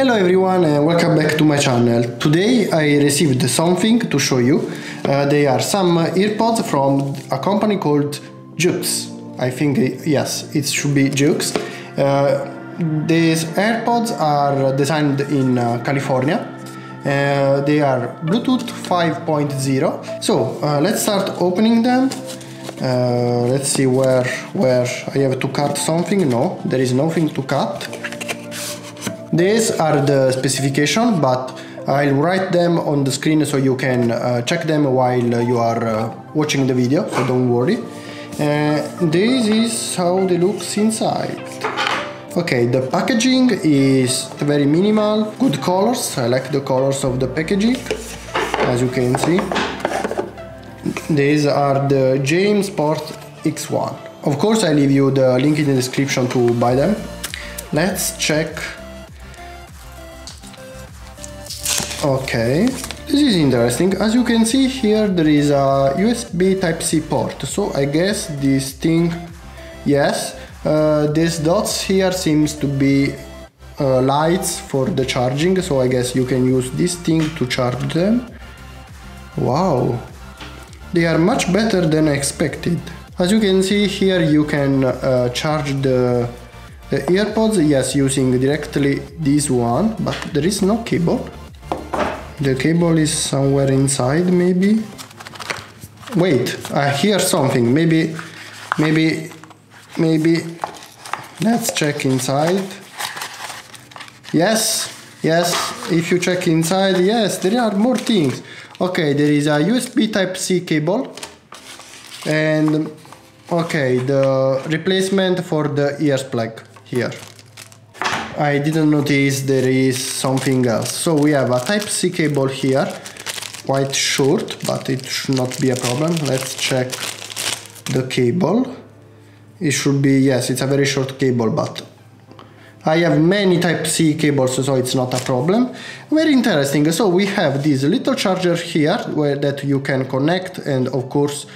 Hello everyone and welcome back to my channel. Today I received something to show you. They are some EarPods from a company called Juxxe. I think, yes, it should be Juxxe. These AirPods are designed in California. They are Bluetooth 5.0. So let's start opening them. Let's see where I have to cut something. No, there is nothing to cut. These are the specification, but I'll write them on the screen so you can check them while you are watching the video, so don't worry. This is how they look inside. Okay, the packaging is very minimal, good colors. I like the colors of the packaging, as you can see. These are the James Sport X1. Of course, I leave you the link in the description to buy them. Let's check. Okay, this is interesting. As you can see here, there is a USB Type-C port. So I guess this thing, yes, these dots here seems to be lights for the charging. So I guess you can use this thing to charge them. Wow, they are much better than expected. As you can see here, you can charge the EarPods, yes, using directly this one, but there is no cable. The cable is somewhere inside, maybe. Wait, I hear something. Maybe. Let's check inside. Yes. If you check inside, yes, there are more things. Okay, there is a USB Type-C cable. And okay, the replacement for the ears plug here. I didn't notice there is something else. So we have a Type-C cable here, quite short, but it should not be a problem. Let's check the cable. It should be, yes, it's a very short cable, but I have many Type-C cables, so it's not a problem. Very interesting. So we have this little charger here that you can connect and of course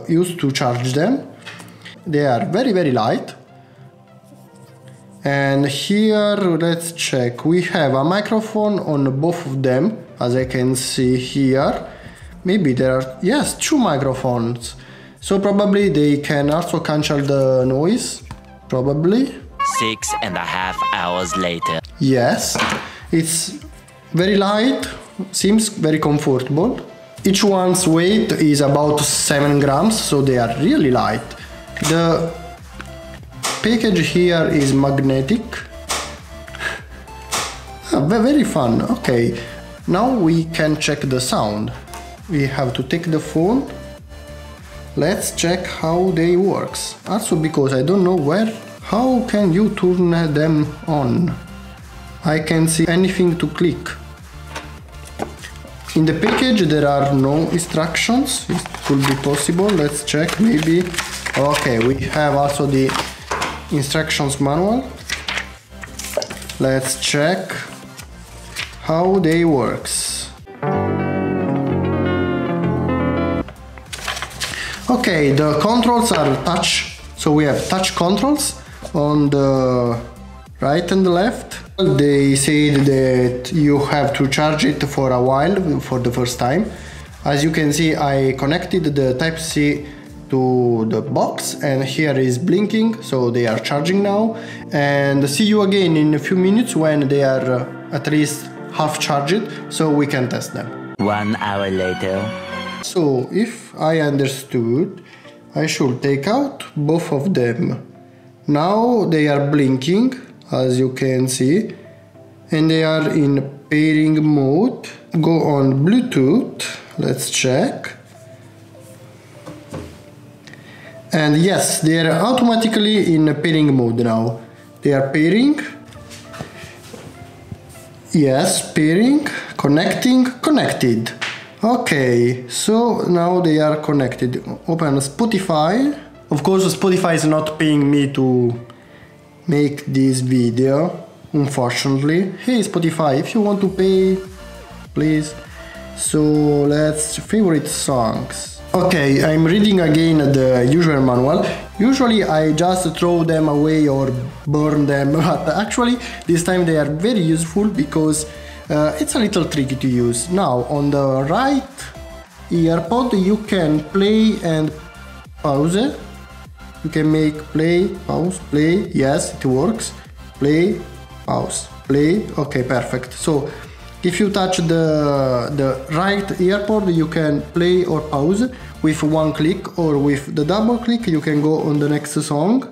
use to charge them. They are very light. And here, let's check, we have a microphone on both of them, as I can see here. Maybe there are, yes, two microphones. So probably they can also cancel the noise, probably. 6.5 hours later. Yes, it's very light, seems very comfortable. Each one's weight is about 7 grams, so they are really light. The package here is magnetic. Very fun. Okay, now we can check the sound. We have to take the phone. Let's check how they works. Also because I don't know how can you turn them on? I can't see anything to click. In the package there are no instructions. It could be possible. Let's check maybe. Okay, we have also the instructions manual. Let's check how they works. Okay, the controls are touch, so we have touch controls on the right and the left. They said that you have to charge it for a while for the first time. As you can see, I connected the Type-C to the box and here is blinking, so they are charging now. And see you again in a few minutes when they are at least half charged, so we can test them. 1 hour later. So if I understood, I should take out both of them. Now they are blinking, as you can see, and they are in pairing mode. Go on Bluetooth, let's check. And yes, they are automatically in pairing mode now. They are pairing. Yes, pairing, connecting, connected. Okay, so now they are connected. Open Spotify. Of course, Spotify is not paying me to make this video, unfortunately. Hey Spotify, if you want to pay, please. So let's favorite songs. Okay, I'm reading again the usual manual. Usually I just throw them away or burn them, but actually this time they are very useful because it's a little tricky to use. Now on the right EarPod you can play and pause. You can make play, pause, play, yes, it works. Play, pause, play, okay, perfect. So if you touch the right EarPod, you can play or pause with one click, or with the double click you can go on the next song.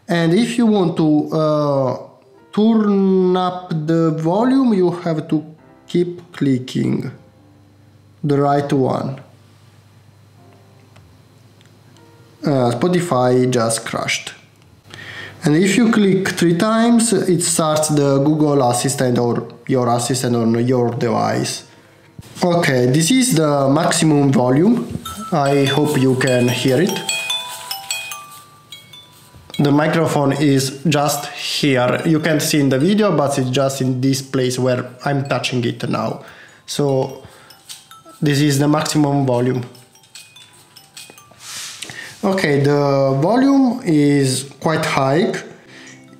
And if you want to turn up the volume, you have to keep clicking the right one. Spotify just crashed. And if you click 3 times, it starts the Google Assistant or your assistant on your device. Okay, this is the maximum volume. I hope you can hear it. The microphone is just here. You can't see in the video, but it's just in this place where I'm touching it now. So this is the maximum volume. Okay, the volume is quite high.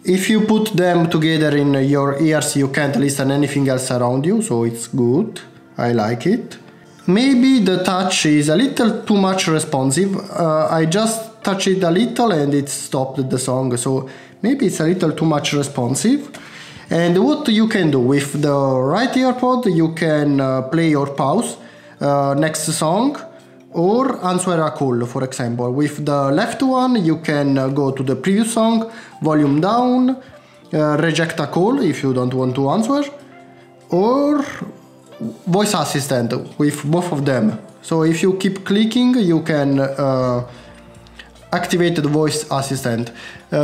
If you put them together in your ears, you can't listen anything else around you, so it's good. I like it. Maybe the touch is a little too much responsive. I just touched it a little and it stopped the song, so maybe it's a little too much responsive. And what you can do with the right EarPod, you can play or pause next song, or answer a call, for example. With the left one you can go to the previous song, volume down, reject a call if you don't want to answer, or voice assistant with both of them. So if you keep clicking you can activate the voice assistant.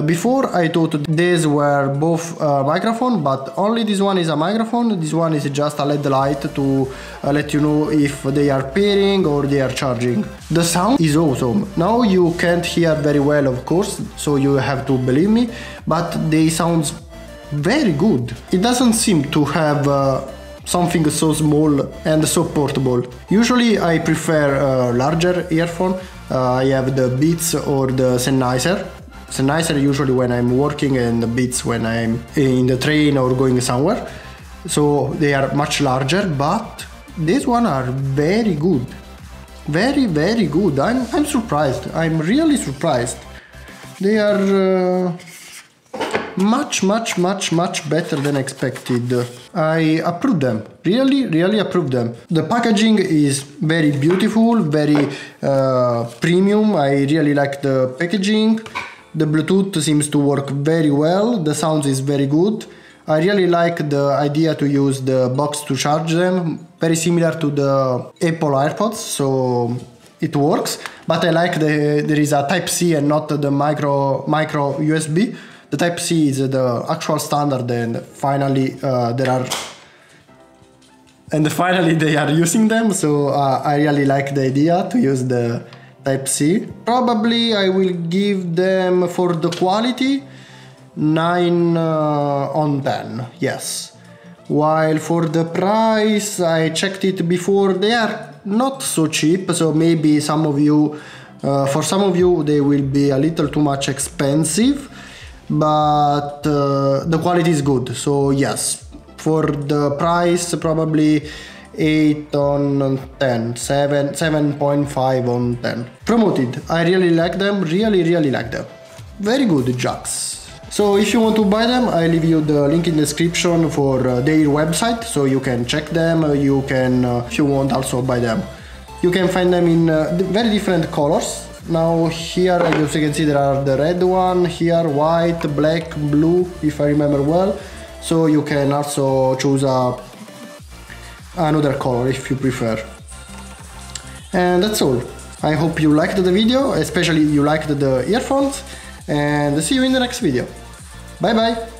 Before I thought these were both microphone, but only this one is a microphone. This one is just a LED light to let you know if they are pairing or they are charging. The sound is awesome. Now you can't hear very well, of course, so you have to believe me, but they sound very good. It doesn't seem to have something so small and so portable. Usually I prefer a larger earphone. I have the Beats or the Sennheiser. Sennheiser usually when I'm working, and the Beats when I'm in the train or going somewhere. So they are much larger, but these one are very good. Very, very good. I'm surprised. I'm really surprised. They are much better than expected. I approve them. Really approve them. The packaging is very beautiful, very premium. I really like the packaging. The Bluetooth seems to work very well. The sound is very good. I really like the idea to use the box to charge them. Very similar to the Apple AirPods, so it works. But I like there is a Type-C and not the micro USB. The Type-C is the actual standard, and finally they are using them, so I really like the idea to use the Type-C. Probably I will give them, for the quality, 9 on 10, yes. While for the price, I checked it before, they are not so cheap, so maybe for some of you they will be a little too much expensive. But the quality is good, so yes, for the price probably 8 on 10, 7.5 on 10. Promoted. I really like them, really like them. Very good, Juxxe. So if you want to buy them, I leave you the link in the description for their website, so you can check them. You can, if you want, also buy them. You can find them in very different colors. Now here, as you can see, there are the red one, here white, black, blue, if I remember well. So you can also choose another color if you prefer. And that's all. I hope you liked the video, especially you liked the earphones, and see you in the next video. Bye bye!